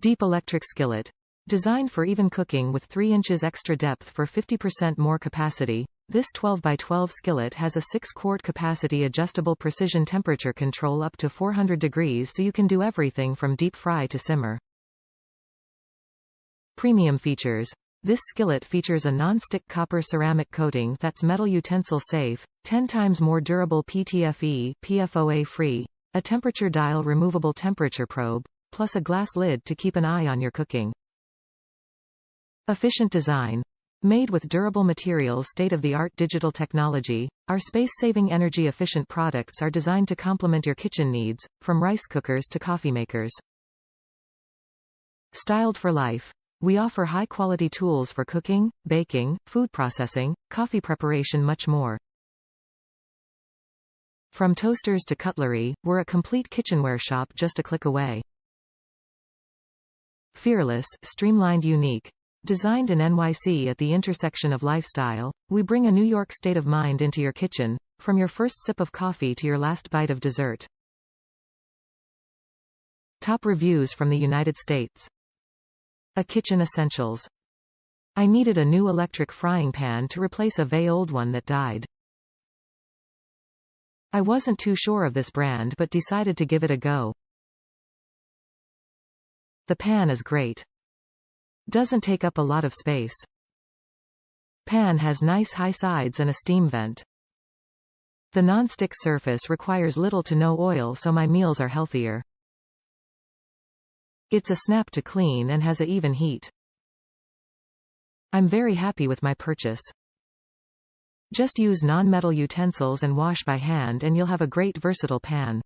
Deep electric skillet. Designed for even cooking with 3 inches extra depth for 50% more capacity, this 12 by 12 skillet has a 6-quart capacity adjustable precision temperature control up to 400 degrees so you can do everything from deep fry to simmer. Premium features. This skillet features a non-stick copper ceramic coating that's metal utensil safe, 10 times more durable PTFE, PFOA free, a temperature dial removable temperature probe, plus a glass lid to keep an eye on your cooking. Efficient design. Made with durable materials, state-of-the-art digital technology, our space-saving energy-efficient products are designed to complement your kitchen needs, from rice cookers to coffee makers. Styled for life. We offer high-quality tools for cooking, baking, food processing, coffee preparation, much more. From toasters to cutlery, we're a complete kitchenware shop just a click away. Fearless, streamlined, unique. Designed in NYC at the intersection of lifestyle, we bring a New York state of mind into your kitchen, from your first sip of coffee to your last bite of dessert. Top reviews from the United States. A kitchen essentials. I needed a new electric frying pan to replace a old one that died. I wasn't too sure of this brand but decided to give it a go. The pan is great. Doesn't take up a lot of space. Pan has nice high sides and a steam vent. The non-stick surface requires little to no oil, so my meals are healthier. It's a snap to clean and has an even heat. I'm very happy with my purchase. Just use non-metal utensils and wash by hand and you'll have a great versatile pan.